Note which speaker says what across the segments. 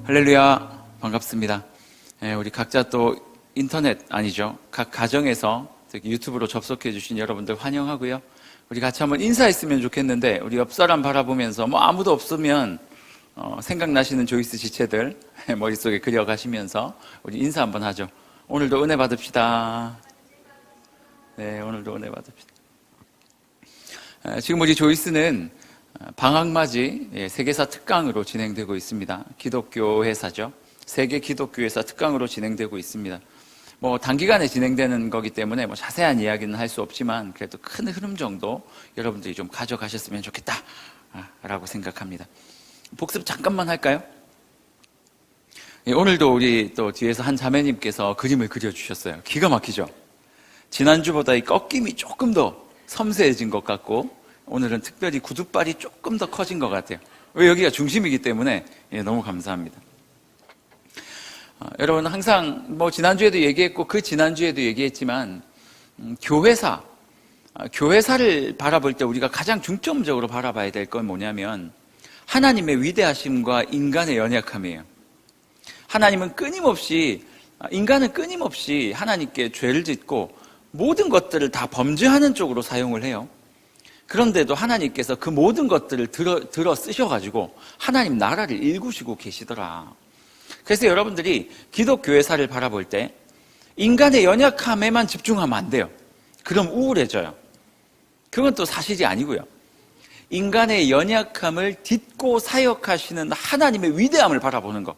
Speaker 1: 할렐루야, 반갑습니다. 우리 각자 또 인터넷 아니죠, 각 가정에서 특히 유튜브로 접속해 주신 여러분들 환영하고요. 우리 같이 한번 인사했으면 좋겠는데, 우리 옆 사람 바라보면서 아무도 없으면 생각나시는 조이스 지체들 머릿속에 그려가시면서 우리 인사 한번 하죠. 오늘도 은혜 받읍시다. 네, 오늘도 은혜 받읍시다. 지금 우리 조이스는 방학맞이 세계사 특강으로 진행되고 있습니다. 기독교 회사죠. 세계 기독교 회사 특강으로 진행되고 있습니다. 단기간에 진행되는 거기 때문에 자세한 이야기는 할 수 없지만, 그래도 큰 흐름 정도 여러분들이 좀 가져가셨으면 좋겠다 라고 생각합니다. 복습 잠깐만 할까요? 오늘도 우리 또 뒤에서 한 자매님께서 그림을 그려주셨어요. 기가 막히죠? 지난주보다 이 꺾임이 조금 더 섬세해진 것 같고, 오늘은 특별히 구두발이 조금 더 커진 것 같아요. 왜? 여기가 중심이기 때문에. 너무 감사합니다. 여러분, 항상 지난주에도 얘기했고 그 지난주에도 얘기했지만, 교회사를 바라볼 때 우리가 가장 중점적으로 바라봐야 될 건 뭐냐면, 하나님의 위대하심과 인간의 연약함이에요. 인간은 끊임없이 하나님께 죄를 짓고 모든 것들을 다 범죄하는 쪽으로 사용을 해요. 그런데도 하나님께서 그 모든 것들을 들어 쓰셔가지고 하나님 나라를 일구시고 계시더라. 그래서 여러분들이 기독교회사를 바라볼 때 인간의 연약함에만 집중하면 안 돼요. 그럼 우울해져요. 그건 또 사실이 아니고요. 인간의 연약함을 딛고 사역하시는 하나님의 위대함을 바라보는 것,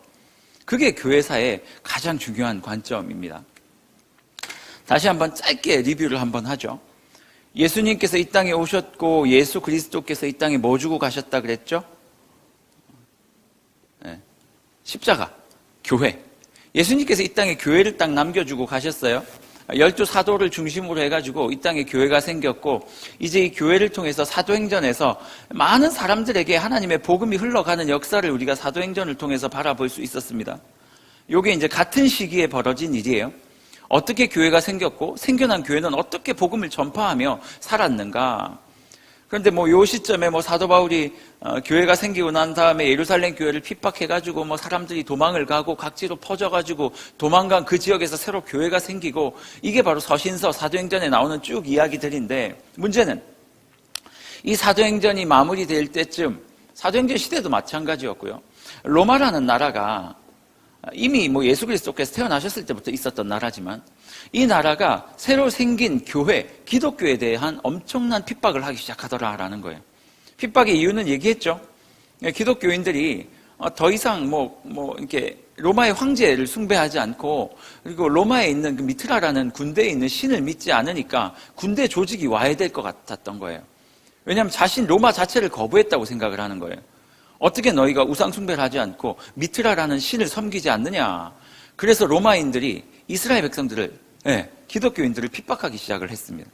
Speaker 1: 그게 교회사의 가장 중요한 관점입니다. 다시 한번 짧게 리뷰를 한번 하죠. 예수님께서 이 땅에 오셨고, 예수 그리스도께서 이 땅에 뭐 주고 가셨다 그랬죠? 십자가, 교회. 예수님께서 이 땅에 교회를 딱 남겨주고 가셨어요. 12사도를 중심으로 해가지고 이 땅에 교회가 생겼고, 이제 이 교회를 통해서 사도행전에서 많은 사람들에게 하나님의 복음이 흘러가는 역사를 우리가 사도행전을 통해서 바라볼 수 있었습니다. 이게 이제 같은 시기에 벌어진 일이에요. 어떻게 교회가 생겼고, 생겨난 교회는 어떻게 복음을 전파하며 살았는가. 그런데 요 시점에 사도 바울이 교회가 생기고 난 다음에 예루살렘 교회를 핍박해가지고 사람들이 도망을 가고 각지로 퍼져가지고 도망간 그 지역에서 새로 교회가 생기고, 이게 바로 서신서 사도행전에 나오는 쭉 이야기들인데, 문제는 이 사도행전이 마무리될 때쯤, 사도행전 시대도 마찬가지였고요, 로마라는 나라가 이미 예수 그리스도께서 태어나셨을 때부터 있었던 나라지만, 이 나라가 새로 생긴 교회, 기독교에 대한 엄청난 핍박을 하기 시작하더라라는 거예요. 핍박의 이유는 얘기했죠. 기독교인들이 더 이상 이렇게 로마의 황제를 숭배하지 않고, 그리고 로마에 있는 그 미트라라는 군대에 있는 신을 믿지 않으니까 군대 조직이 와야 될 것 같았던 거예요. 왜냐하면 로마 자체를 거부했다고 생각을 하는 거예요. 어떻게 너희가 우상 숭배를 하지 않고 미트라라는 신을 섬기지 않느냐. 그래서 로마인들이 이스라엘 백성들을, 기독교인들을 핍박하기 시작을 했습니다.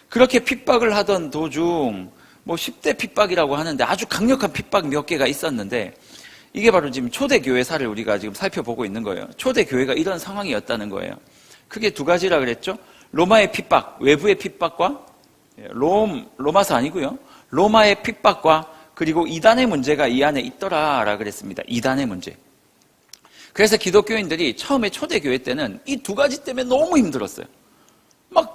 Speaker 1: 그렇게 핍박을 하던 도중 10대 핍박이라고 하는데 아주 강력한 핍박 몇 개가 있었는데, 이게 바로 지금 초대교회사를 우리가 지금 살펴보고 있는 거예요. 초대교회가 이런 상황이었다는 거예요. 크게 두 가지라 그랬죠. 로마의 핍박, 외부의 핍박과, 로마서 아니고요, 로마의 핍박과, 그리고 이단의 문제가 이 안에 있더라라 그랬습니다. 이단의 문제. 그래서 기독교인들이 처음에 초대교회 때는 이 두 가지 때문에 너무 힘들었어요.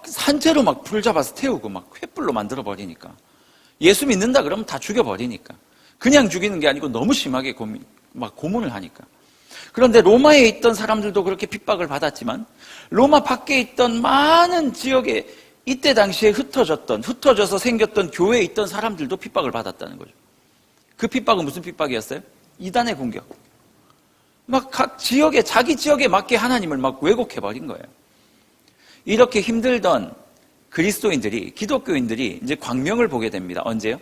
Speaker 1: 산채로 풀 잡아서 태우고 횃불로 만들어 버리니까. 예수 믿는다 그러면 다 죽여버리니까. 그냥 죽이는 게 아니고 너무 심하게 고문을 하니까. 그런데 로마에 있던 사람들도 그렇게 핍박을 받았지만, 로마 밖에 있던 많은 지역에 이때 당시에 흩어져서 생겼던 교회에 있던 사람들도 핍박을 받았다는 거죠. 그 핍박은 무슨 핍박이었어요? 이단의 공격. 각 지역에, 자기 지역에 맞게 하나님을 왜곡해버린 거예요. 이렇게 힘들던 그리스도인들이, 기독교인들이 이제 광명을 보게 됩니다. 언제요?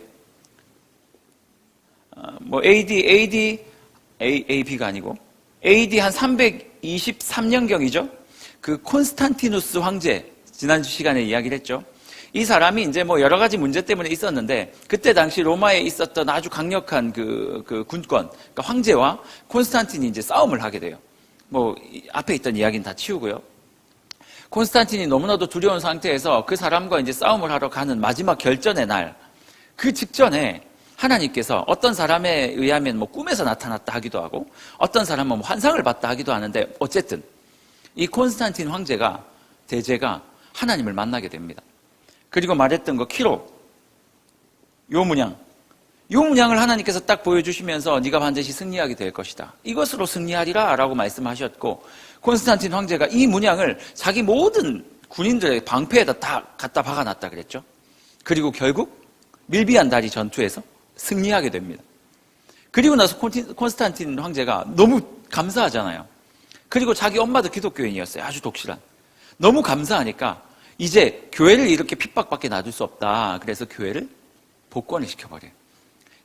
Speaker 1: AB가 아니고, AD 한 323년경이죠? 그 콘스탄티누스 황제, 지난주 시간에 이야기를 했죠. 이 사람이 이제 여러 가지 문제 때문에 있었는데, 그때 당시 로마에 있었던 아주 강력한 그 군권, 그러니까 황제와 콘스탄틴이 이제 싸움을 하게 돼요. 앞에 있던 이야기는 다 치우고요. 콘스탄틴이 너무나도 두려운 상태에서 그 사람과 이제 싸움을 하러 가는 마지막 결전의 날, 그 직전에 하나님께서 어떤 사람에 의하면 뭐 꿈에서 나타났다 하기도 하고 어떤 사람은 뭐 환상을 봤다 하기도 하는데 어쨌든 이 콘스탄틴 황제가 대제가 하나님을 만나게 됩니다. 그리고 말했던 거 키로 요 문양을 하나님께서 딱 보여주시면서 네가 반드시 승리하게 될 것이다. 이것으로 승리하리라 라고 말씀하셨고 콘스탄틴 황제가 이 문양을 자기 모든 군인들의 방패에다 다 갖다 박아놨다 그랬죠. 그리고 결국 밀비안 다리 전투에서 승리하게 됩니다. 그리고 나서 콘스탄틴 황제가 너무 감사하잖아요. 그리고 자기 엄마도 기독교인이었어요. 아주 독실한. 너무 감사하니까 이제 교회를 이렇게 핍박받게 놔둘 수 없다. 그래서 교회를 복권을 시켜버려요.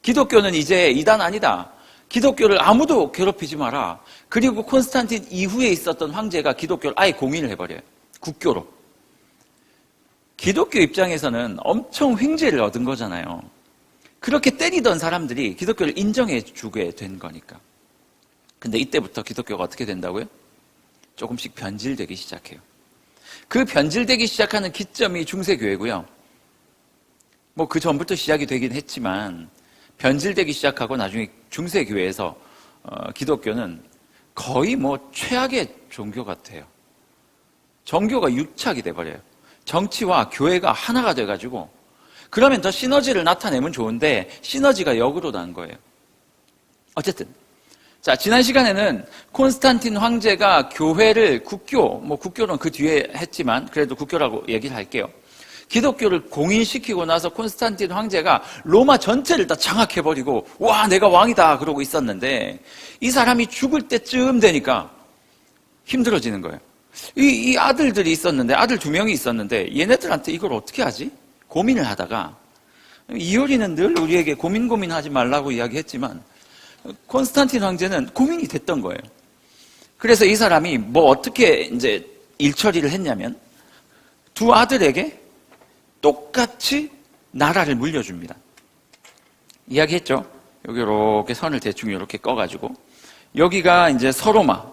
Speaker 1: 기독교는 이제 이단 아니다. 기독교를 아무도 괴롭히지 마라. 그리고 콘스탄틴 이후에 있었던 황제가 기독교를 아예 공인을 해버려요. 국교로. 기독교 입장에서는 엄청 횡재를 얻은 거잖아요. 그렇게 때리던 사람들이 기독교를 인정해 주게 된 거니까. 근데 이때부터 기독교가 어떻게 된다고요? 조금씩 변질되기 시작해요. 그 변질되기 시작하는 기점이 중세교회고요. 뭐 그 전부터 시작이 되긴 했지만 변질되기 시작하고 나중에 중세교회에서 기독교는 거의 뭐 최악의 종교 같아요. 종교가 유착이 돼버려요. 정치와 교회가 하나가 돼가지고 그러면 더 시너지를 나타내면 좋은데 시너지가 역으로 난 거예요. 어쨌든 자, 지난 시간에는 콘스탄틴 황제가 교회를 국교, 뭐 국교는 그 뒤에 했지만 그래도 국교라고 얘기를 할게요. 기독교를 공인시키고 나서 콘스탄틴 황제가 로마 전체를 다 장악해버리고 와 내가 왕이다 그러고 있었는데 이 사람이 죽을 때쯤 되니까 힘들어지는 거예요. 이 아들들이 있었는데 아들 2명이 있었는데 얘네들한테 이걸 어떻게 하지? 고민을 하다가 이효리는 늘 우리에게 고민하지 말라고 이야기했지만 콘스탄틴 황제는 고민이 됐던 거예요. 그래서 이 사람이 뭐 어떻게 이제 일처리를 했냐면 2 아들에게 똑같이 나라를 물려줍니다. 이야기했죠? 여기 이렇게 선을 대충 이렇게 꺼가지고 여기가 이제 서로마.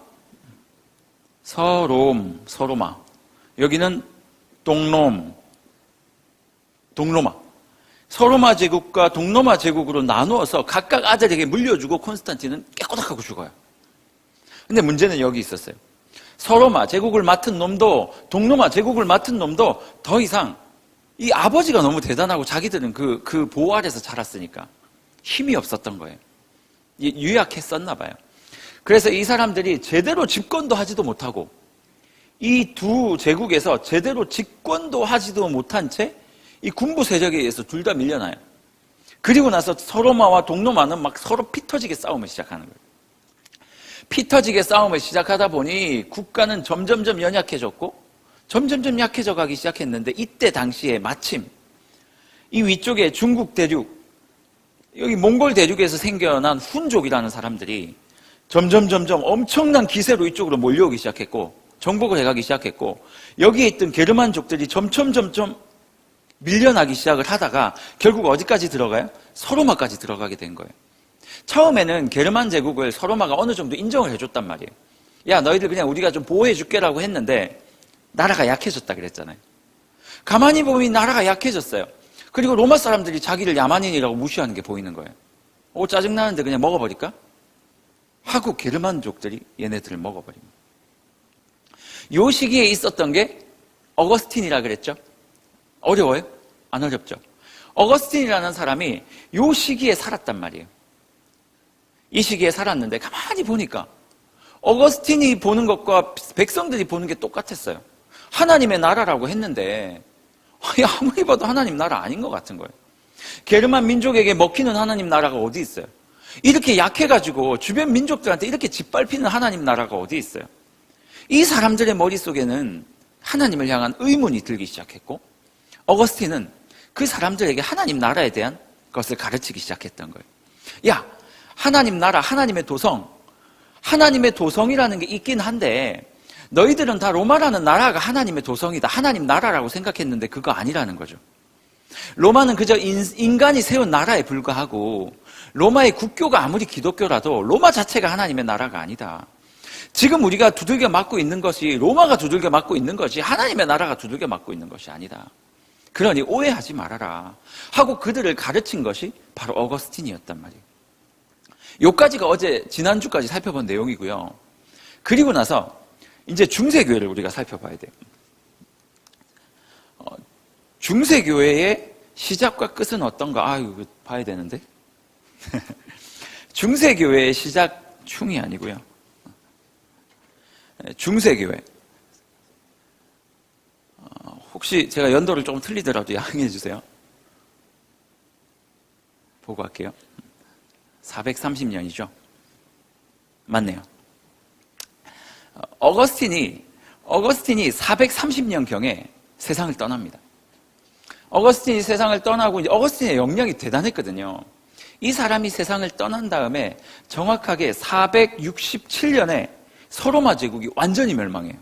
Speaker 1: 여기는 동로마. 서로마 제국과 동로마 제국으로 나누어서 각각 아들에게 물려주고 콘스탄틴은 깨꼬닥하고 죽어요. 근데 문제는 여기 있었어요. 서로마 제국을 맡은 놈도 동로마 제국을 맡은 놈도 더 이상 이 아버지가 너무 대단하고 자기들은 그 보호 아래서 자랐으니까 힘이 없었던 거예요. 유약했었나 봐요. 그래서 이 사람들이 제대로 집권도 하지도 못하고 이 2 제국에서 제대로 집권도 하지도 못한 채 이 군부 세력에 의해서 둘 다 밀려나요. 그리고 나서 서로마와 동로마는 막 서로 피 터지게 싸움을 시작하는 거예요. 피 터지게 싸움을 시작하다 보니 국가는 점점점 연약해졌고 점점점 약해져 가기 시작했는데 이때 당시에 마침 이 위쪽에 중국 대륙 여기 몽골 대륙에서 생겨난 훈족이라는 사람들이 점점 엄청난 기세로 이쪽으로 몰려오기 시작했고 정복을 해가기 시작했고 여기에 있던 게르만족들이 점점 밀려나기 시작을 하다가 결국 어디까지 들어가요? 서로마까지 들어가게 된 거예요. 처음에는 게르만 제국을 서로마가 어느 정도 인정을 해줬단 말이에요. 야 너희들 그냥 우리가 좀 보호해줄게라고 했는데 나라가 약해졌다 그랬잖아요. 가만히 보면 나라가 약해졌어요. 그리고 로마 사람들이 자기를 야만인이라고 무시하는 게 보이는 거예요. 짜증나는데 그냥 먹어버릴까? 하고 게르만족들이 얘네들을 먹어버립니다. 요 시기에 있었던 게 어거스틴이라 그랬죠. 어려워요? 안 어렵죠. 어거스틴이라는 사람이 요 시기에 살았단 말이에요. 이 시기에 살았는데 가만히 보니까 어거스틴이 보는 것과 백성들이 보는 게 똑같았어요. 하나님의 나라라고 했는데 아무리 봐도 하나님 나라 아닌 것 같은 거예요. 게르만 민족에게 먹히는 하나님 나라가 어디 있어요? 이렇게 약해가지고 주변 민족들한테 이렇게 짓밟히는 하나님 나라가 어디 있어요? 이 사람들의 머릿속에는 하나님을 향한 의문이 들기 시작했고 어거스틴은 그 사람들에게 하나님 나라에 대한 것을 가르치기 시작했던 거예요. 야, 하나님 나라, 하나님의 도성, 하나님의 도성이라는 게 있긴 한데 너희들은 다 로마라는 나라가 하나님의 도성이다, 하나님 나라라고 생각했는데 그거 아니라는 거죠. 로마는 그저 인간이 세운 나라에 불과하고 로마의 국교가 아무리 기독교라도 로마 자체가 하나님의 나라가 아니다. 지금 우리가 두들겨 맞고 있는 것이 로마가 두들겨 맞고 있는 것이 하나님의 나라가 두들겨 맞고 있는 것이 아니다. 그러니 오해하지 말아라 하고 그들을 가르친 것이 바로 어거스틴이었단 말이에요. 요까지가 어제 지난주까지 살펴본 내용이고요. 그리고 나서 이제 중세교회를 우리가 살펴봐야 돼요. 중세교회의 시작과 끝은 어떤가? 이거 봐야 되는데. 중세교회의 시작, 충이 아니고요. 중세교회. 혹시 제가 연도를 조금 틀리더라도 양해해 주세요. 보고 할게요. 430년이죠. 맞네요. 어거스틴이 430년경에 세상을 떠납니다. 어거스틴이 세상을 떠나고 이제 어거스틴의 영향이 대단했거든요. 이 사람이 세상을 떠난 다음에 정확하게 467년에 서로마 제국이 완전히 멸망해요.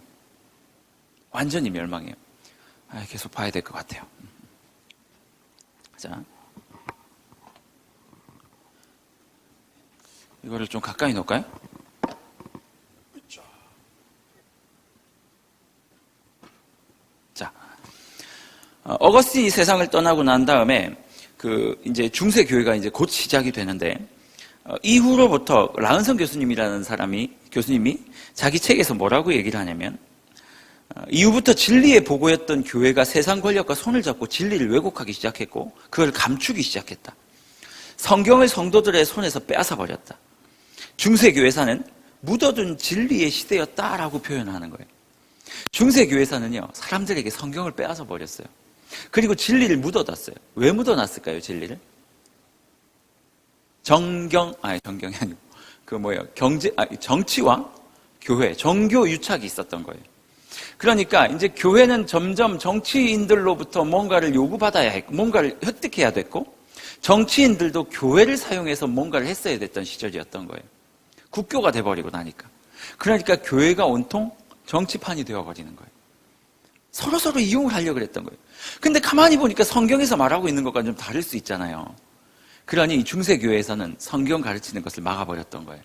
Speaker 1: 완전히 멸망해요. 계속 봐야 될 것 같아요. 자, 이거를 좀 가까이 놓을까요? 자, 어거스틴이 세상을 떠나고 난 다음에 이제 중세 교회가 이제 곧 시작이 되는데 이후로부터 라은성 교수님이라는 교수님이 자기 책에서 뭐라고 얘기를 하냐면 이후부터 진리의 보고였던 교회가 세상 권력과 손을 잡고 진리를 왜곡하기 시작했고 그걸 감추기 시작했다. 성경을 성도들의 손에서 빼앗아 버렸다. 중세교회사는 묻어둔 진리의 시대였다라고 표현하는 거예요. 중세교회사는요, 사람들에게 성경을 빼앗아 버렸어요. 그리고 진리를 묻어놨어요. 왜 묻어놨을까요, 진리를? 정경이 아니고, 정치와 교회, 정교 유착이 있었던 거예요. 그러니까 이제 교회는 점점 정치인들로부터 뭔가를 요구받아야 했고, 뭔가를 획득해야 됐고, 정치인들도 교회를 사용해서 뭔가를 했어야 됐던 시절이었던 거예요. 국교가 돼버리고 나니까. 그러니까 교회가 온통 정치판이 되어버리는 거예요. 서로서로 이용을 하려고 했던 거예요. 근데 가만히 보니까 성경에서 말하고 있는 것과 좀 다를 수 있잖아요. 그러니 중세교회에서는 성경 가르치는 것을 막아버렸던 거예요.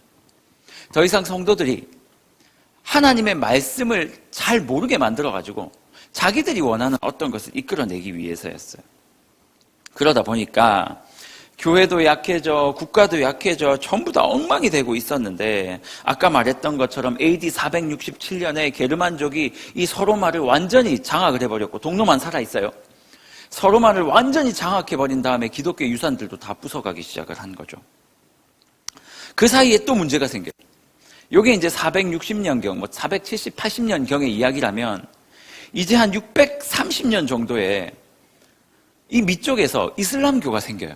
Speaker 1: 더 이상 성도들이 하나님의 말씀을 잘 모르게 만들어가지고 자기들이 원하는 어떤 것을 이끌어내기 위해서였어요. 그러다 보니까 교회도 약해져, 국가도 약해져, 전부 다 엉망이 되고 있었는데 아까 말했던 것처럼 AD 467년에 게르만족이 이 서로마를 완전히 장악을 해버렸고 동로만 살아있어요. 서로마를 완전히 장악해버린 다음에 기독교 유산들도 다 부숴가기 시작을 한 거죠. 그 사이에 또 문제가 생겨요. 이게 이제 460년경, 470, 80년경의 이야기라면 이제 한 630년 정도에 이 밑쪽에서 이슬람교가 생겨요.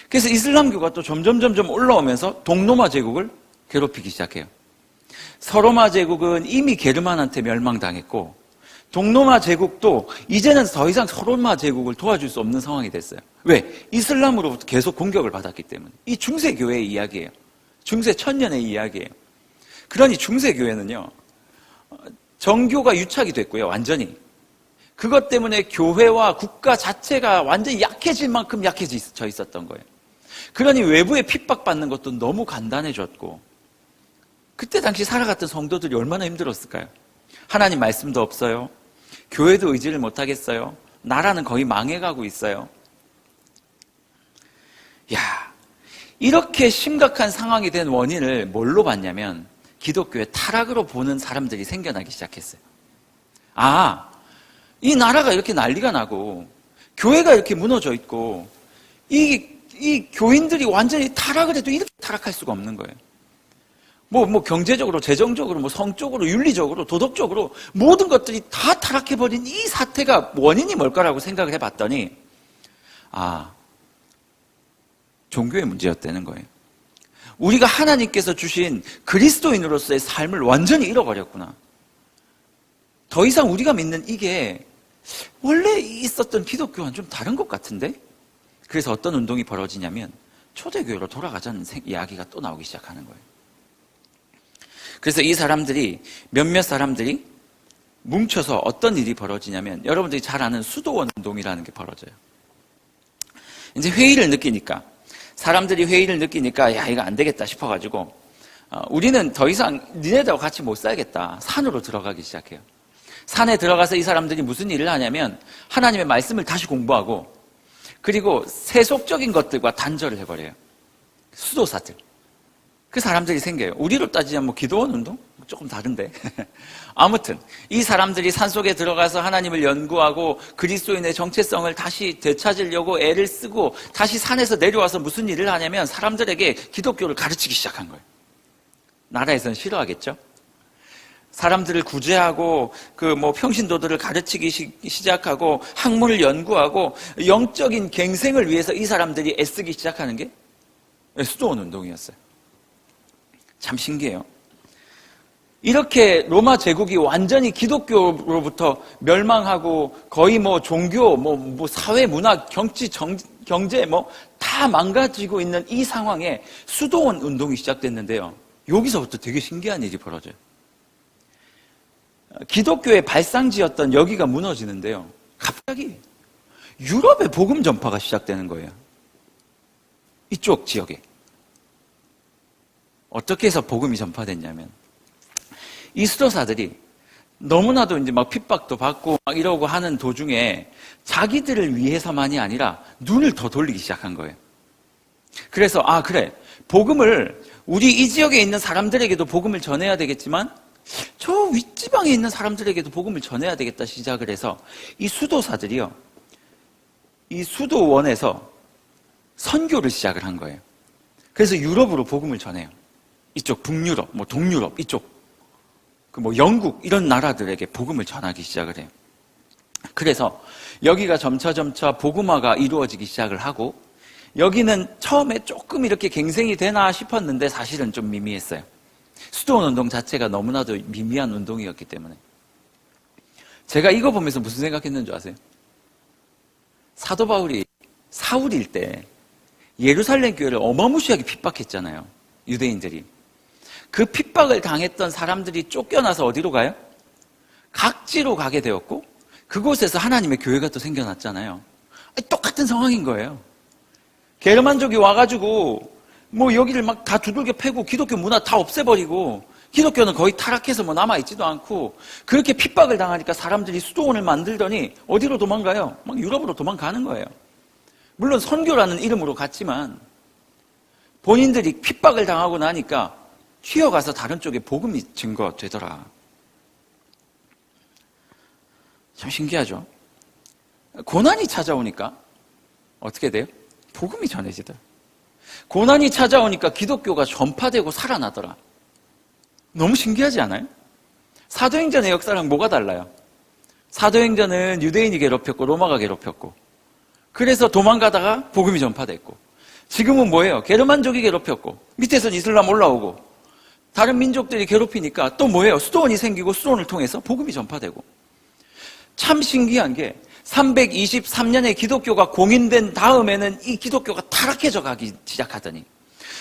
Speaker 1: 그래서 이슬람교가 또 점점 올라오면서 동로마 제국을 괴롭히기 시작해요. 서로마 제국은 이미 게르만한테 멸망당했고 동로마 제국도 이제는 더 이상 서로마 제국을 도와줄 수 없는 상황이 됐어요. 왜? 이슬람으로부터 계속 공격을 받았기 때문에. 이 중세교회의 이야기예요. 중세 천년의 이야기예요. 그러니 중세교회는요, 정교가 유착이 됐고요, 완전히. 그것 때문에 교회와 국가 자체가 완전히 약해질 만큼 약해져 있었던 거예요. 그러니 외부에 핍박받는 것도 너무 간단해졌고, 그때 당시 살아갔던 성도들이 얼마나 힘들었을까요? 하나님 말씀도 없어요. 교회도 의지를 못하겠어요. 나라는 거의 망해가고 있어요. 이렇게 심각한 상황이 된 원인을 뭘로 봤냐면 기독교의 타락으로 보는 사람들이 생겨나기 시작했어요. 이 나라가 이렇게 난리가 나고 교회가 이렇게 무너져 있고 이 교인들이 완전히 타락을 해도 이렇게 타락할 수가 없는 거예요. 경제적으로, 재정적으로, 성적으로, 윤리적으로, 도덕적으로 모든 것들이 다 타락해버린 이 사태가 원인이 뭘까라고 생각을 해봤더니 종교의 문제였다는 거예요. 우리가 하나님께서 주신 그리스도인으로서의 삶을 완전히 잃어버렸구나. 더 이상 우리가 믿는 이게 원래 있었던 기독교와는 좀 다른 것 같은데? 그래서 어떤 운동이 벌어지냐면 초대교회로 돌아가자는 이야기가 또 나오기 시작하는 거예요. 그래서 이 사람들이, 몇몇 사람들이 뭉쳐서 어떤 일이 벌어지냐면 여러분들이 잘 아는 수도원 운동이라는 게 벌어져요. 이제 사람들이 회의를 느끼니까 이거 안 되겠다 싶어가지고 우리는 더 이상 니네들하고 같이 못 살겠다. 산으로 들어가기 시작해요. 산에 들어가서 이 사람들이 무슨 일을 하냐면 하나님의 말씀을 다시 공부하고 그리고 세속적인 것들과 단절을 해버려요. 수도사들. 그 사람들이 생겨요. 우리로 따지면 뭐 기도원 운동? 조금 다른데. 아무튼 이 사람들이 산속에 들어가서 하나님을 연구하고 그리스도인의 정체성을 다시 되찾으려고 애를 쓰고 다시 산에서 내려와서 무슨 일을 하냐면 사람들에게 기독교를 가르치기 시작한 거예요. 나라에서는 싫어하겠죠? 사람들을 구제하고 평신도들을 가르치기 시작하고 학문을 연구하고 영적인 갱생을 위해서 이 사람들이 애쓰기 시작하는 게 수도원 운동이었어요. 참 신기해요. 이렇게 로마 제국이 완전히 기독교로부터 멸망하고 거의 종교, 사회, 문화, 정치, 경제 다 망가지고 있는 이 상황에 수도원 운동이 시작됐는데요. 여기서부터 되게 신기한 일이 벌어져요. 기독교의 발상지였던 여기가 무너지는데요. 갑자기 유럽의 복음 전파가 시작되는 거예요. 이쪽 지역에. 어떻게 해서 복음이 전파됐냐면 이 수도사들이 너무나도 이제 핍박도 받고 이러고 하는 도중에 자기들을 위해서만이 아니라 눈을 더 돌리기 시작한 거예요. 그래서 그래. 복음을 우리 이 지역에 있는 사람들에게도 복음을 전해야 되겠지만 저 윗지방에 있는 사람들에게도 복음을 전해야 되겠다 시작을 해서 이 수도사들이요. 이 수도원에서 선교를 시작을 한 거예요. 그래서 유럽으로 복음을 전해요. 이쪽 북유럽, 동유럽 이쪽 영국 이런 나라들에게 복음을 전하기 시작을 해요. 그래서 여기가 점차 복음화가 이루어지기 시작을 하고 여기는 처음에 조금 이렇게 갱생이 되나 싶었는데 사실은 좀 미미했어요. 수도원 운동 자체가 너무나도 미미한 운동이었기 때문에. 제가 이거 보면서 무슨 생각했는 줄 아세요? 사도 바울이 사울일 때 예루살렘 교회를 어마무시하게 핍박했잖아요. 유대인들이. 그 핍박을 당했던 사람들이 쫓겨나서 어디로 가요? 각지로 가게 되었고 그곳에서 하나님의 교회가 또 생겨났잖아요. 똑같은 상황인 거예요. 게르만족이 와가지고 여기를 막 다 두들겨 패고 기독교 문화 다 없애버리고 기독교는 거의 타락해서 남아있지도 않고 그렇게 핍박을 당하니까 사람들이 수도원을 만들더니 어디로 도망가요? 막 유럽으로 도망가는 거예요. 물론 선교라는 이름으로 갔지만 본인들이 핍박을 당하고 나니까 튀어가서 다른 쪽에 복음이 증거되더라. 참 신기하죠? 고난이 찾아오니까 어떻게 돼요? 복음이 전해지더라. 고난이 찾아오니까 기독교가 전파되고 살아나더라. 너무 신기하지 않아요? 사도행전의 역사랑 뭐가 달라요? 사도행전은 유대인이 괴롭혔고 로마가 괴롭혔고 그래서 도망가다가 복음이 전파됐고 지금은 뭐예요? 게르만족이 괴롭혔고 밑에서는 이슬람 올라오고 다른 민족들이 괴롭히니까 또 뭐예요? 수도원이 생기고 수도원을 통해서 복음이 전파되고 참 신기한 게 323년에 기독교가 공인된 다음에는 이 기독교가 타락해져 가기 시작하더니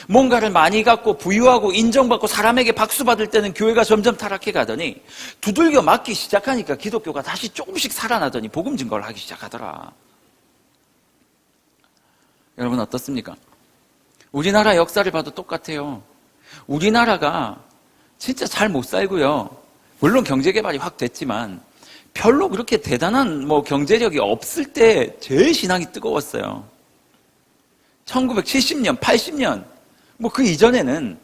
Speaker 1: 뭔가를 많이 갖고 부유하고 인정받고 사람에게 박수 받을 때는 교회가 점점 타락해 가더니 두들겨 맞기 시작하니까 기독교가 다시 조금씩 살아나더니 복음 증거를 하기 시작하더라. 여러분 어떻습니까? 우리나라 역사를 봐도 똑같아요. 우리나라가 진짜 잘 못 살고요. 물론 경제 개발이 확 됐지만 별로 그렇게 대단한 경제력이 없을 때 제일 신앙이 뜨거웠어요. 1970년, 80년 그 이전에는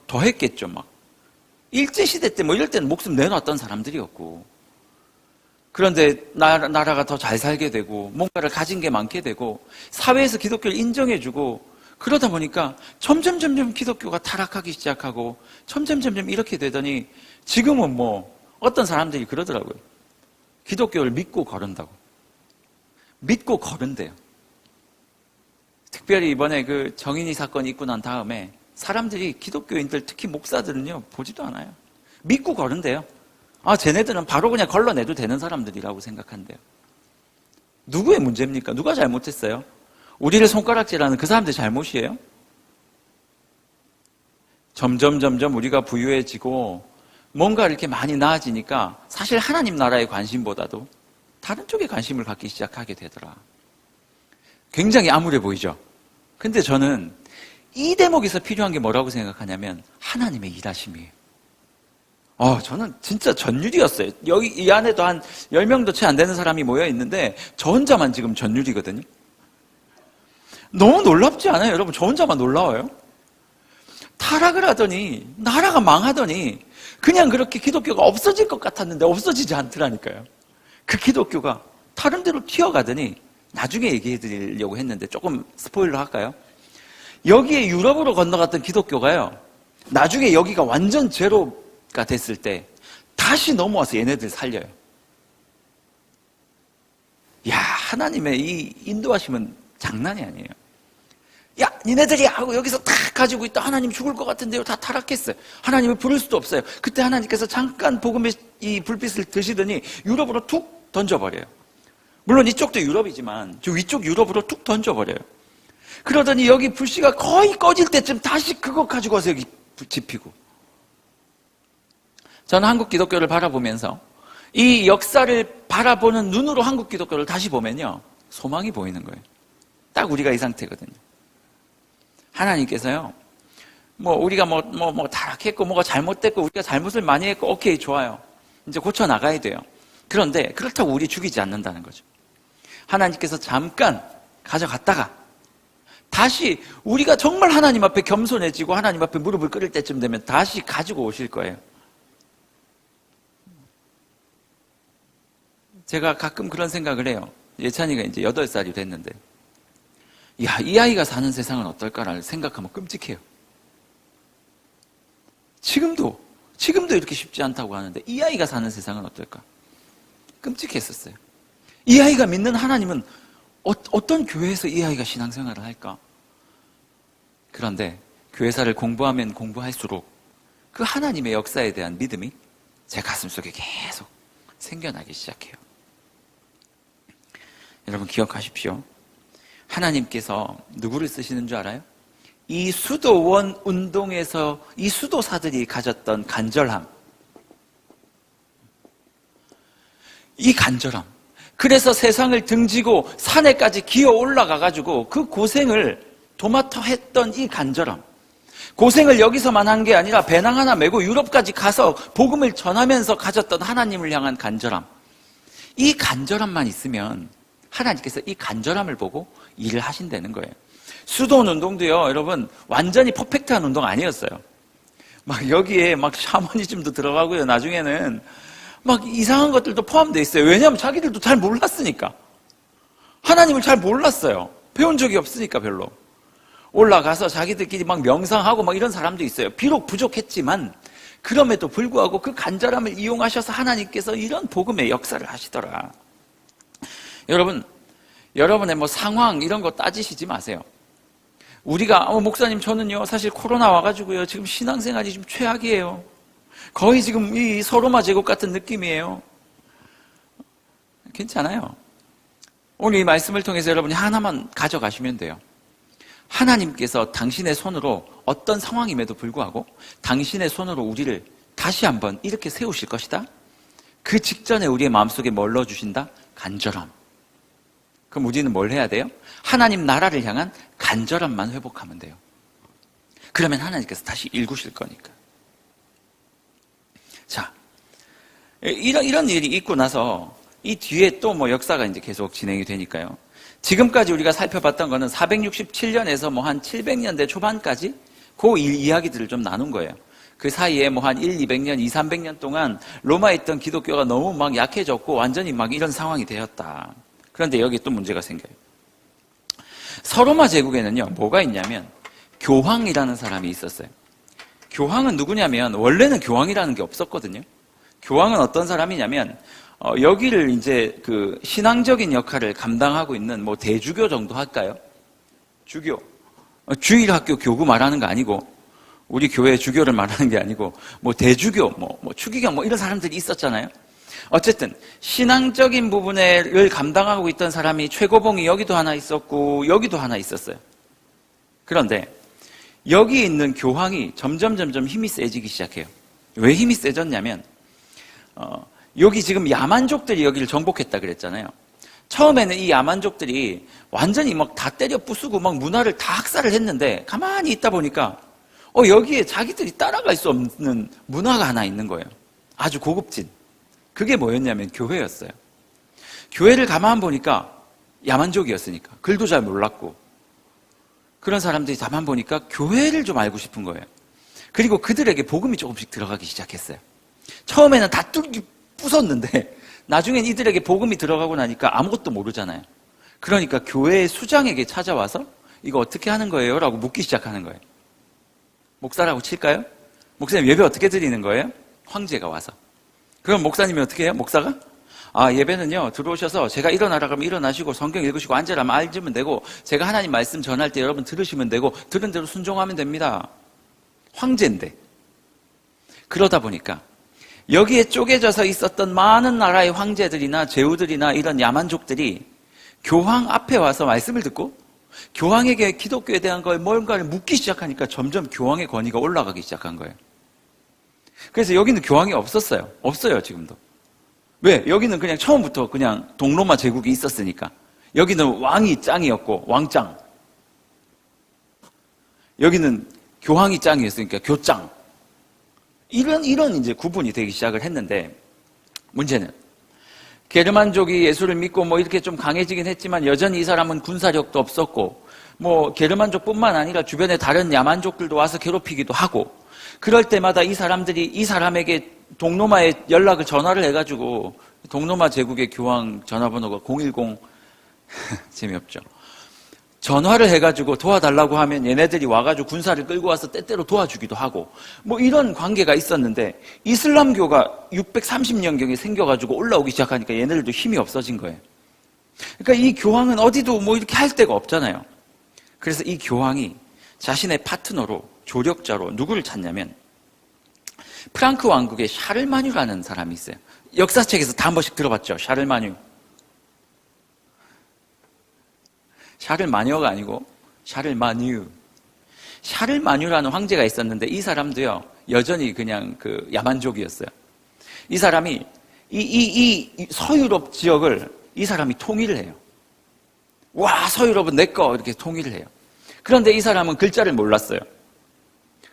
Speaker 1: 더 했겠죠. 일제시대 때 이럴 때는 목숨 내놨던 사람들이었고 그런데 나라가 더 잘 살게 되고 뭔가를 가진 게 많게 되고 사회에서 기독교를 인정해주고 그러다 보니까 점점 기독교가 타락하기 시작하고 점점 이렇게 되더니 지금은 어떤 사람들이 그러더라고요. 기독교를 믿고 거른다고. 믿고 거른대요. 특별히 이번에 그 정인이 사건이 있고 난 다음에 사람들이 기독교인들 특히 목사들은요 보지도 않아요. 믿고 거른대요. 쟤네들은 바로 그냥 걸러내도 되는 사람들이라고 생각한대요. 누구의 문제입니까? 누가 잘못했어요? 우리를 손가락질하는 그 사람들 잘못이에요? 점점 우리가 부유해지고 뭔가 이렇게 많이 나아지니까 사실 하나님 나라의 관심보다도 다른 쪽에 관심을 갖기 시작하게 되더라. 굉장히 암울해 보이죠? 근데 저는 이 대목에서 필요한 게 뭐라고 생각하냐면 하나님의 일하심이에요. 저는 진짜 전율이었어요. 여기 이 안에도 한 10명도 채 안 되는 사람이 모여 있는데 저 혼자만 지금 전율이거든요. 너무 놀랍지 않아요? 여러분, 저 혼자만 놀라워요? 타락을 하더니, 나라가 망하더니 그냥 그렇게 기독교가 없어질 것 같았는데 없어지지 않더라니까요. 그 기독교가 다른 데로 튀어가더니 나중에 얘기해 드리려고 했는데 조금 스포일러 할까요? 여기에 유럽으로 건너갔던 기독교가요, 나중에 여기가 완전 제로가 됐을 때 다시 넘어와서 얘네들 살려요. 야, 하나님의 이 인도하심은 장난이 아니에요. 야, 니네들이 하고 여기서 다 가지고 있다. 하나님 죽을 것 같은데요. 다 타락했어요. 하나님을 부를 수도 없어요. 그때 하나님께서 잠깐 복음의 이 불빛을 드시더니 유럽으로 툭 던져버려요. 물론 이쪽도 유럽이지만 저 위쪽 유럽으로 툭 던져버려요. 그러더니 여기 불씨가 거의 꺼질 때쯤 다시 그거 가지고 와서 여기 지피고. 저는 한국 기독교를 바라보면서 이 역사를 바라보는 눈으로 한국 기독교를 다시 보면요, 소망이 보이는 거예요. 딱 우리가 이 상태거든요. 하나님께서요, 우리가 타락했고 뭐가 잘못됐고 우리가 잘못을 많이 했고 오케이, 좋아요. 이제 고쳐 나가야 돼요. 그런데 그렇다고 우리 죽이지 않는다는 거죠. 하나님께서 잠깐 가져갔다가 다시 우리가 정말 하나님 앞에 겸손해지고 하나님 앞에 무릎을 꿇을 때쯤 되면 다시 가지고 오실 거예요. 제가 가끔 그런 생각을 해요. 예찬이가 이제 8살이 됐는데, 야, 이 아이가 사는 세상은 어떨까를 생각하면 끔찍해요. 지금도 이렇게 쉽지 않다고 하는데 이 아이가 사는 세상은 어떨까? 끔찍했었어요. 이 아이가 믿는 하나님은 어떤 교회에서 이 아이가 신앙생활을 할까? 그런데 교회사를 공부하면 공부할수록 그 하나님의 역사에 대한 믿음이 제 가슴속에 계속 생겨나기 시작해요. 여러분, 기억하십시오. 하나님께서 누구를 쓰시는 줄 알아요? 이 수도원 운동에서 이 수도사들이 가졌던 간절함, 이 간절함, 그래서 세상을 등지고 산에까지 기어 올라가가지고 그 고생을 도맡아 했던 이 간절함, 고생을 여기서만 한 게 아니라 배낭 하나 메고 유럽까지 가서 복음을 전하면서 가졌던 하나님을 향한 간절함, 이 간절함만 있으면 하나님께서 이 간절함을 보고 일을 하신다는 거예요. 수도원 운동도요, 여러분, 완전히 퍼펙트한 운동 아니었어요. 막 여기에 막 샤머니즘도 들어가고요, 나중에는 막 이상한 것들도 포함되어 있어요. 왜냐하면 자기들도 잘 몰랐으니까. 하나님을 잘 몰랐어요. 배운 적이 없으니까 별로. 올라가서 자기들끼리 막 명상하고 막 이런 사람도 있어요. 비록 부족했지만 그럼에도 불구하고 그 간절함을 이용하셔서 하나님께서 이런 복음의 역사를 하시더라. 여러분, 여러분의 상황 이런 거 따지시지 마세요. 우리가 목사님, 저는요 사실 코로나 와가지고요 지금 신앙생활이 좀 최악이에요. 거의 지금 이 서로마 제국 같은 느낌이에요. 괜찮아요. 오늘 이 말씀을 통해서 여러분이 하나만 가져가시면 돼요. 하나님께서 당신의 손으로 어떤 상황임에도 불구하고 당신의 손으로 우리를 다시 한번 이렇게 세우실 것이다. 그 직전에 우리의 마음속에 뭘 넣어주신다? 간절함. 그럼 우리는 뭘 해야 돼요? 하나님 나라를 향한 간절함만 회복하면 돼요. 그러면 하나님께서 다시 일구실 거니까. 자, 이런 일이 있고 나서 이 뒤에 또 역사가 이제 계속 진행이 되니까요. 지금까지 우리가 살펴봤던 거는 467년에서 한 700년대 초반까지 그 이야기들을 좀 나눈 거예요. 그 사이에 한 200년, 300년 동안 로마에 있던 기독교가 너무 약해졌고 완전히 이런 상황이 되었다. 그런데 여기 또 문제가 생겨요. 서로마 제국에는요, 뭐가 있냐면 교황이라는 사람이 있었어요. 교황은 누구냐면 원래는 교황이라는 게 없었거든요. 교황은 어떤 사람이냐면 여기를 이제 그 신앙적인 역할을 감당하고 있는 대주교 정도 할까요? 주교. 주일학교 교구 말하는 거 아니고 우리 교회 주교를 말하는 게 아니고 대주교, 추기경 이런 사람들이 있었잖아요. 어쨌든 신앙적인 부분을 감당하고 있던 사람이 최고봉이 여기도 하나 있었고 여기도 하나 있었어요. 그런데 여기 있는 교황이 점점 힘이 세지기 시작해요. 왜 힘이 세졌냐면 여기 지금 야만족들이 여기를 정복했다 그랬잖아요. 처음에는 이 야만족들이 완전히 다 때려 부수고 문화를 다 학살을 했는데 가만히 있다 보니까 여기에 자기들이 따라갈 수 없는 문화가 하나 있는 거예요. 아주 고급진. 그게 뭐였냐면 교회였어요. 교회를 가만 보니까 야만족이었으니까 글도 잘 몰랐고 그런 사람들이 가만 보니까 교회를 좀 알고 싶은 거예요. 그리고 그들에게 복음이 조금씩 들어가기 시작했어요. 처음에는 다 뚫기 부쉈는데 나중엔 이들에게 복음이 들어가고 나니까 아무것도 모르잖아요. 그러니까 교회의 수장에게 찾아와서 이거 어떻게 하는 거예요? 라고 묻기 시작하는 거예요. 목사라고 칠까요? 목사님 예배 어떻게 드리는 거예요? 황제가 와서. 그럼 목사님이 어떻게 해요? 목사가? 예배는요, 들어오셔서 제가 일어나라 그러면 일어나시고 성경 읽으시고 앉으라면 앉으면 되고 제가 하나님 말씀 전할 때 여러분 들으시면 되고 들은 대로 순종하면 됩니다. 황제인데. 그러다 보니까 여기에 쪼개져서 있었던 많은 나라의 황제들이나 제후들이나 이런 야만족들이 교황 앞에 와서 말씀을 듣고 교황에게 기독교에 대한 걸 뭔가를 묻기 시작하니까 점점 교황의 권위가 올라가기 시작한 거예요. 그래서 여기는 교황이 없었어요. 없어요, 지금도. 왜? 여기는 그냥 처음부터 그냥 동로마 제국이 있었으니까. 여기는 왕이 짱이었고, 왕짱. 여기는 교황이 짱이었으니까 교짱. 이런 이제 구분이 되기 시작을 했는데, 문제는 게르만족이 예수를 믿고 뭐 이렇게 좀 강해지긴 했지만 여전히 이 사람은 군사력도 없었고, 뭐 게르만족뿐만 아니라 주변에 다른 야만족들도 와서 괴롭히기도 하고, 그럴 때마다 이 사람들이 이 사람에게 동로마에 전화를 해가지고, 동로마 제국의 교황 전화번호가 010 재미없죠. 전화를 해가지고 도와달라고 하면 얘네들이 와가지고 군사를 끌고 와서 때때로 도와주기도 하고 뭐 이런 관계가 있었는데 이슬람교가 630년경에 생겨가지고 올라오기 시작하니까 얘네들도 힘이 없어진 거예요. 그러니까 이 교황은 어디도 뭐 이렇게 할 데가 없잖아요. 그래서 이 교황이 자신의 파트너로 조력자로 누구를 찾냐면 프랑크 왕국의 샤를마뉴라는 사람이 있어요. 역사책에서 다 한 번씩 들어봤죠. 샤를마뉴. 샤를마녀가 아니고 샤를마뉴. 샤를마뉴라는 황제가 있었는데 이 사람도요 여전히 그냥 그 야만족이었어요. 이 사람이 이 서유럽 지역을 이 사람이 통일을 해요. 와, 서유럽은 내 거 이렇게 통일을 해요. 그런데 이 사람은 글자를 몰랐어요.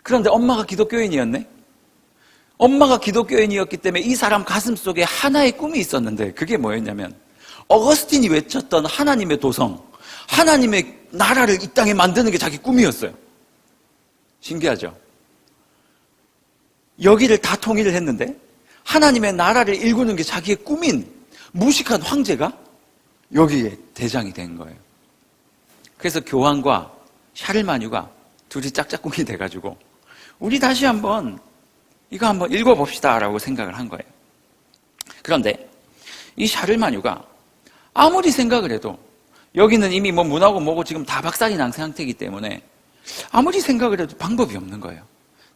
Speaker 1: 그런데 엄마가 기독교인이었네. 엄마가 기독교인이었기 때문에 이 사람 가슴 속에 하나의 꿈이 있었는데 그게 뭐였냐면 어거스틴이 외쳤던 하나님의 도성, 하나님의 나라를 이 땅에 만드는 게 자기 꿈이었어요. 신기하죠? 여기를 다 통일을 했는데 하나님의 나라를 일구는 게 자기의 꿈인 무식한 황제가 여기에 대장이 된 거예요. 그래서 교황과 샤를마뉴가 둘이 짝짝꿍이 돼가지고 우리 다시 이거 한번 읽어봅시다 라고 생각을 한 거예요. 그런데 이 샤를마뉴가 아무리 생각을 해도 여기는 이미 뭐 문하고 뭐고 지금 다 박살이 난 상태이기 때문에 아무리 생각을 해도 방법이 없는 거예요.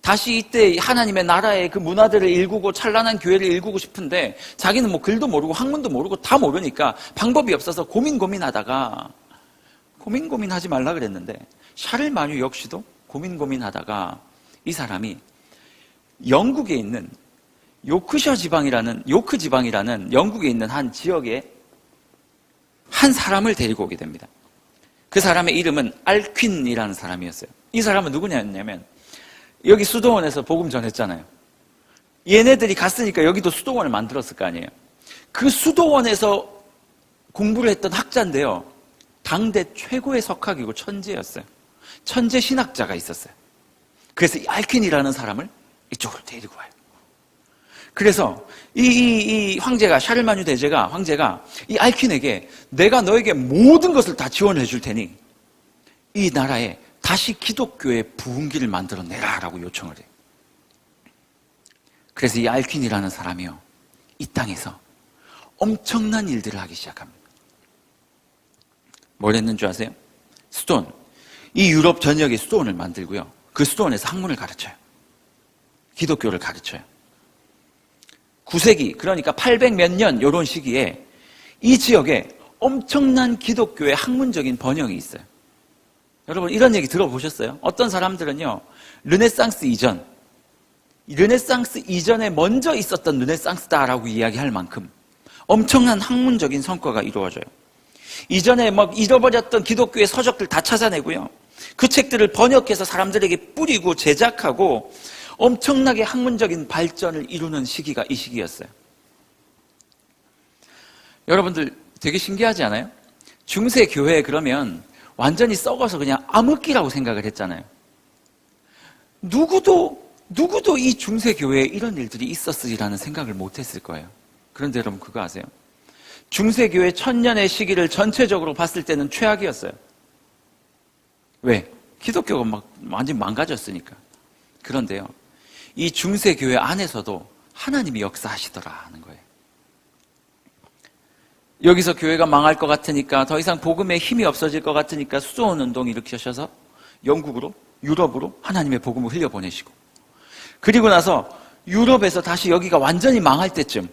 Speaker 1: 다시 이때 하나님의 나라의 그 문화들을 일구고 찬란한 교회를 일구고 싶은데 자기는 뭐 글도 모르고 학문도 모르고 다 모르니까 방법이 없어서 고민하다가 고민하지 말라 그랬는데 샤를마뉴 역시도 고민하다가 이 사람이 영국에 있는 요크 지방이라는 영국에 있는 한 지역에 한 사람을 데리고 오게 됩니다. 그 사람의 이름은 알퀸이라는 사람이었어요. 이 사람은 누구냐면 여기 수도원에서 복음 전했잖아요. 얘네들이 갔으니까 여기도 수도원을 만들었을 거 아니에요. 그 수도원에서 공부를 했던 학자인데요. 당대 최고의 석학이고 천재였어요. 천재 신학자가 있었어요. 그래서 이 알퀸이라는 사람을 이쪽으로 데리고 와요. 그래서 이 황제가 샤를마뉴 황제가 이 알퀸에게 내가 너에게 모든 것을 다 지원해 줄 테니 이 나라에 다시 기독교의 부흥기를 만들어내라 라고 요청을 해요. 그래서 이 알퀸이라는 사람이요 이 땅에서 엄청난 일들을 하기 시작합니다. 뭘 했는 줄 아세요? 수도원. 이 유럽 전역에 수도원을 만들고요. 그 수도원에서 학문을 가르쳐요. 기독교를 가르쳐요. 9세기, 그러니까 800 몇 년 이런 시기에 이 지역에 엄청난 기독교의 학문적인 번영이 있어요. 여러분 이런 얘기 들어보셨어요? 어떤 사람들은요. 르네상스 이전에 먼저 있었던 르네상스다라고 이야기할 만큼 엄청난 학문적인 성과가 이루어져요. 이전에 막 잃어버렸던 기독교의 서적들 다 찾아내고요. 그 책들을 번역해서 사람들에게 뿌리고 제작하고 엄청나게 학문적인 발전을 이루는 시기가 이 시기였어요. 여러분들 되게 신기하지 않아요? 중세 교회 그러면 완전히 썩어서 그냥 암흑기라고 생각을 했잖아요. 누구도 이 중세 교회에 이런 일들이 있었으리라는 생각을 못했을 거예요. 그런데 여러분 그거 아세요? 중세 교회 1000년의 시기를 전체적으로 봤을 때는 최악이었어요. 왜? 기독교가 막 완전히 망가졌으니까. 그런데요, 이 중세 교회 안에서도 하나님이 역사하시더라 하는 거예요. 여기서 교회가 망할 것 같으니까, 더 이상 복음에 힘이 없어질 것 같으니까 수도원 운동 일으키셔서 영국으로, 유럽으로 하나님의 복음을 흘려보내시고, 그리고 나서 유럽에서 다시 여기가 완전히 망할 때쯤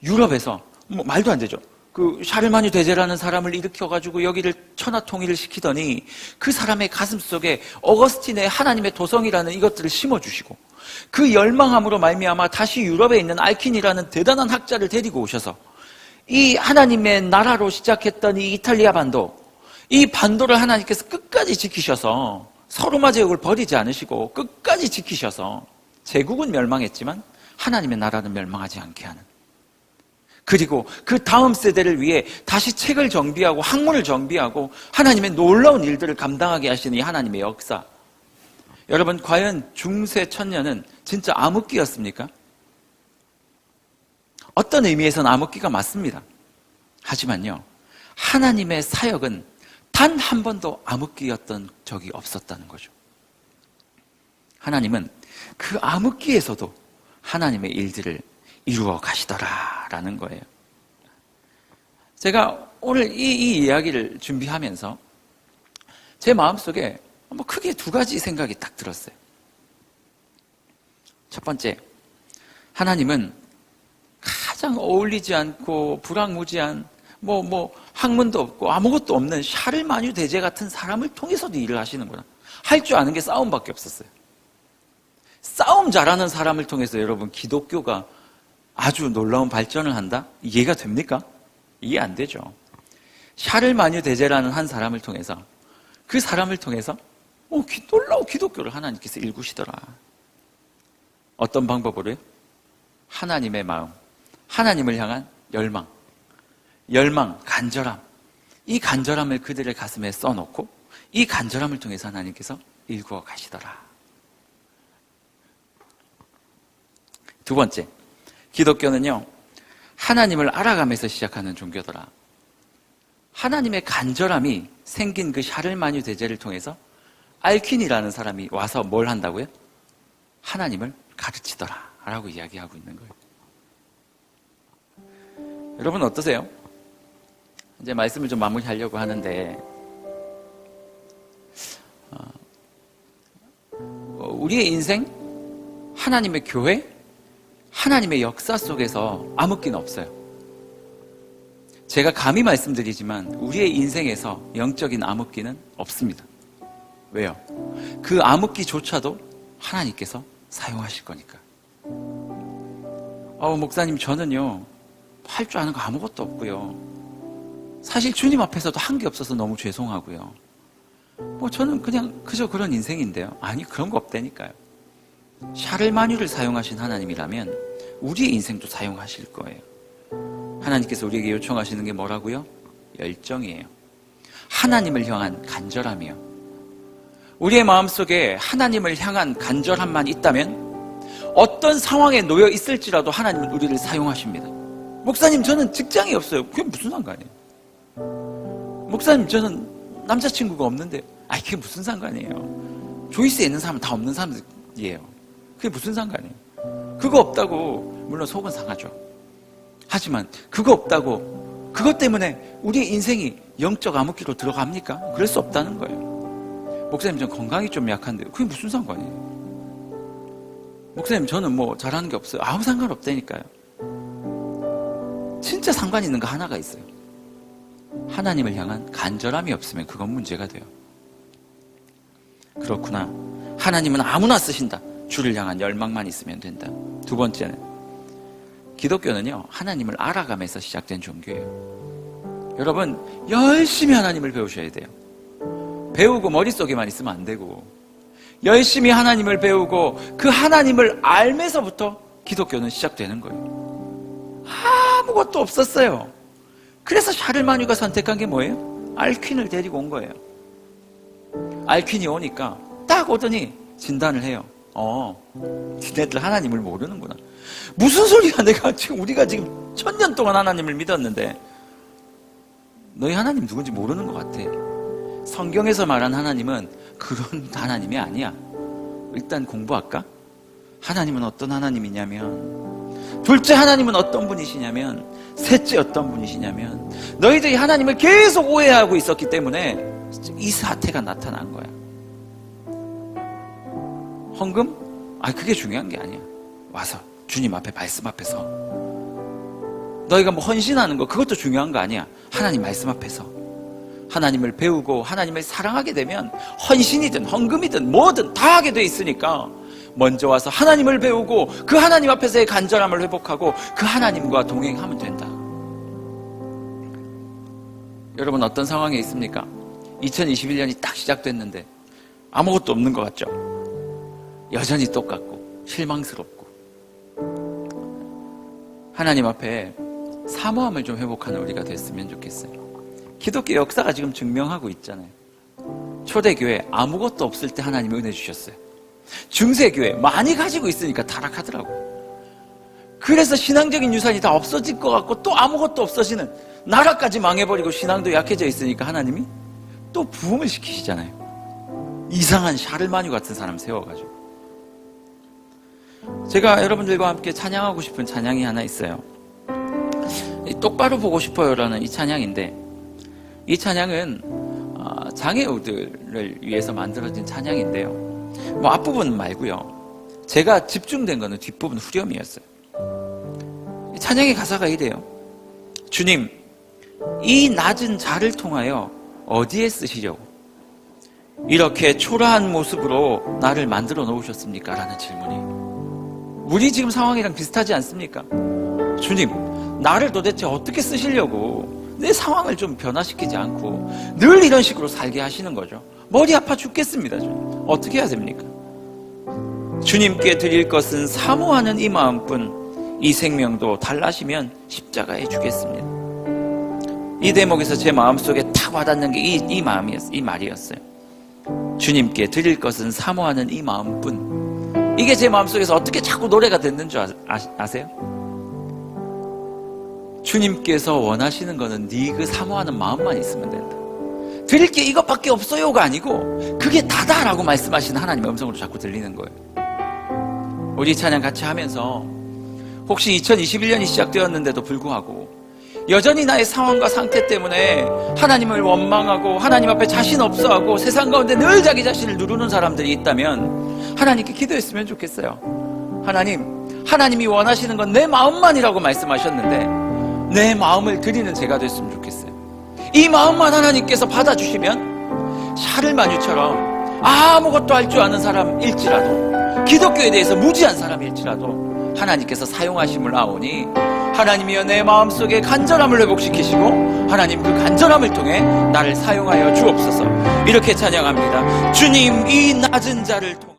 Speaker 1: 유럽에서 말도 안 되죠. 그 샤르마뉴 대제라는 사람을 일으켜가지고 여기를 천하 통일을 시키더니 그 사람의 가슴 속에 어거스틴의 하나님의 도성이라는 이것들을 심어주시고, 그 열망함으로 말미암아 다시 유럽에 있는 알킨이라는 대단한 학자를 데리고 오셔서 이 하나님의 나라로 시작했던 이 이탈리아 반도, 이 반도를 하나님께서 끝까지 지키셔서 서로마 제국을 버리지 않으시고 끝까지 지키셔서 제국은 멸망했지만 하나님의 나라는 멸망하지 않게 하는, 그리고 그 다음 세대를 위해 다시 책을 정비하고 학문을 정비하고 하나님의 놀라운 일들을 감당하게 하시는 이 하나님의 역사. 여러분, 과연 중세 천년은 진짜 암흑기였습니까? 어떤 의미에서는 암흑기가 맞습니다. 하지만요, 하나님의 사역은 단 한 번도 암흑기였던 적이 없었다는 거죠. 하나님은 그 암흑기에서도 하나님의 일들을 이루어 가시더라라는 거예요. 제가 오늘 이 이야기를 준비하면서 제 마음속에 크게 두 가지 생각이 딱 들었어요. 첫 번째, 하나님은 가장 어울리지 않고 불황무지한 학문도 없고 아무것도 없는 샤를마뉴 대제 같은 사람을 통해서도 일을 하시는구나. 할 줄 아는 게 싸움밖에 없었어요. 싸움 잘하는 사람을 통해서 여러분 기독교가 아주 놀라운 발전을 한다? 이해가 됩니까? 이해 안 되죠. 샤를마뉴 대제라는 한 사람을 통해서, 그 사람을 통해서 놀라운 기독교를 하나님께서 일구시더라. 어떤 방법으로요? 하나님의 마음, 하나님을 향한 열망, 간절함. 이 간절함을 그들의 가슴에 써놓고 이 간절함을 통해서 하나님께서 일구어 가시더라. 두 번째, 기독교는요, 하나님을 알아가면서 시작하는 종교더라. 하나님의 간절함이 생긴 그 샤를마뉴 대제를 통해서 알킨이라는 사람이 와서 뭘 한다고요? 하나님을 가르치더라 라고 이야기하고 있는 거예요. 여러분 어떠세요? 이제 말씀을 좀 마무리하려고 하는데, 우리의 인생, 하나님의 교회, 하나님의 역사 속에서 암흑기는 없어요. 제가 감히 말씀드리지만 우리의 인생에서 영적인 암흑기는 없습니다. 왜요? 그 암흑기조차도 하나님께서 사용하실 거니까. 목사님, 저는요 할 줄 아는 거 아무것도 없고요, 사실 주님 앞에서도 한 게 없어서 너무 죄송하고요, 저는 그냥 그저 그런 인생인데요. 아니, 그런 거 없다니까요. 샤를마뉴를 사용하신 하나님이라면 우리의 인생도 사용하실 거예요. 하나님께서 우리에게 요청하시는 게 뭐라고요? 열정이에요. 하나님을 향한 간절함이요. 우리의 마음속에 하나님을 향한 간절함만 있다면 어떤 상황에 놓여 있을지라도 하나님은 우리를 사용하십니다. 목사님, 저는 직장이 없어요. 그게 무슨 상관이에요? 목사님, 저는 남자친구가 없는데, 그게 무슨 상관이에요? 조이스에 있는 사람은 다 없는 사람들이에요. 그게 무슨 상관이에요? 그거 없다고 물론 속은 상하죠. 하지만 그거 없다고 그것 때문에 우리의 인생이 영적 암흑기로 들어갑니까? 그럴 수 없다는 거예요. 목사님, 전 건강이 좀 약한데 그게 무슨 상관이에요? 목사님, 저는 잘하는 게 없어요. 아무 상관없다니까요. 진짜 상관 있는 거 하나가 있어요. 하나님을 향한 간절함이 없으면 그건 문제가 돼요. 그렇구나, 하나님은 아무나 쓰신다. 주를 향한 열망만 있으면 된다. 두 번째는, 기독교는요 하나님을 알아가면서 시작된 종교예요. 여러분, 열심히 하나님을 배우셔야 돼요. 배우고 머릿속에만 있으면 안 되고, 열심히 하나님을 배우고 그 하나님을 알면서부터 기독교는 시작되는 거예요. 아무것도 없었어요. 그래서 샤를마뉴가 선택한 게 뭐예요? 알퀸을 데리고 온 거예요. 알퀸이 오니까 딱 오더니 진단을 해요. 니네들 하나님을 모르는구나. 무슨 소리야. 우리가 지금 1000년 동안 하나님을 믿었는데 너희 하나님 누군지 모르는 것 같아. 성경에서 말한 하나님은 그런 하나님이 아니야. 일단 공부할까? 하나님은 어떤 하나님이냐면, 둘째 하나님은 어떤 분이시냐면, 셋째 어떤 분이시냐면, 너희들이 하나님을 계속 오해하고 있었기 때문에 이 사태가 나타난 거야. 헌금? 그게 중요한 게 아니야. 와서 주님 앞에, 말씀 앞에서 너희가 뭐 헌신하는 거, 그것도 중요한 거 아니야. 하나님 말씀 앞에서 하나님을 배우고 하나님을 사랑하게 되면 헌신이든 헌금이든 뭐든 다 하게 돼 있으니까 먼저 와서 하나님을 배우고 그 하나님 앞에서의 간절함을 회복하고 그 하나님과 동행하면 된다. 여러분, 어떤 상황에 있습니까? 2021년이 딱 시작됐는데 아무것도 없는 것 같죠? 여전히 똑같고 실망스럽고. 하나님 앞에 사모함을 좀 회복하는 우리가 됐으면 좋겠어요. 기독교 역사가 지금 증명하고 있잖아요. 초대교회 아무것도 없을 때 하나님이 은혜 주셨어요. 중세교회 많이 가지고 있으니까 타락하더라고. 그래서 신앙적인 유산이 다 없어질 것 같고 또 아무것도 없어지는, 나라까지 망해버리고 신앙도 약해져 있으니까 하나님이 또 부흥을 시키시잖아요. 이상한 샤를마뉴 같은 사람 세워가지고. 제가 여러분들과 함께 찬양하고 싶은 찬양이 하나 있어요. 똑바로 보고 싶어요라는 이 찬양인데, 이 찬양은 장애우들을 위해서 만들어진 찬양인데요. 뭐 앞부분 말고요. 제가 집중된 거는 뒷부분 후렴이었어요. 이 찬양의 가사가 이래요. 주님, 이 낮은 자를 통하여 어디에 쓰시려고 이렇게 초라한 모습으로 나를 만들어 놓으셨습니까? 라는 질문이. 우리 지금 상황이랑 비슷하지 않습니까? 주님, 나를 도대체 어떻게 쓰시려고 내 상황을 좀 변화시키지 않고 늘 이런 식으로 살게 하시는 거죠. 머리 아파 죽겠습니다. 주님. 어떻게 해야 됩니까? 주님께 드릴 것은 사모하는 이 마음뿐, 이 생명도 달라시면 십자가에 주겠습니다. 이 대목에서 제 마음속에 탁 와닿는 게 이 마음이었어요. 이 말이었어요. 주님께 드릴 것은 사모하는 이 마음뿐. 이게 제 마음속에서 어떻게 자꾸 노래가 됐는 줄 아세요? 주님께서 원하시는 거는 네 그 사모하는 마음만 있으면 된다. 드릴 게 이것밖에 없어요가 아니고 그게 다다라고 말씀하시는 하나님의 음성으로 자꾸 들리는 거예요. 우리 찬양 같이 하면서 혹시 2021년이 시작되었는데도 불구하고 여전히 나의 상황과 상태 때문에 하나님을 원망하고 하나님 앞에 자신 없어하고 세상 가운데 늘 자기 자신을 누르는 사람들이 있다면 하나님께 기도했으면 좋겠어요. 하나님이 원하시는 건 내 마음만이라고 말씀하셨는데 내 마음을 드리는 제가 됐으면 좋겠어요. 이 마음만 하나님께서 받아주시면 샤를마뉴처럼 아무것도 할 줄 아는 사람일지라도, 기독교에 대해서 무지한 사람일지라도 하나님께서 사용하심을 아오니 하나님이여 내 마음속에 간절함을 회복시키시고 하나님 그 간절함을 통해 나를 사용하여 주옵소서. 이렇게 찬양합니다. 주님, 이 낮은 자를 통해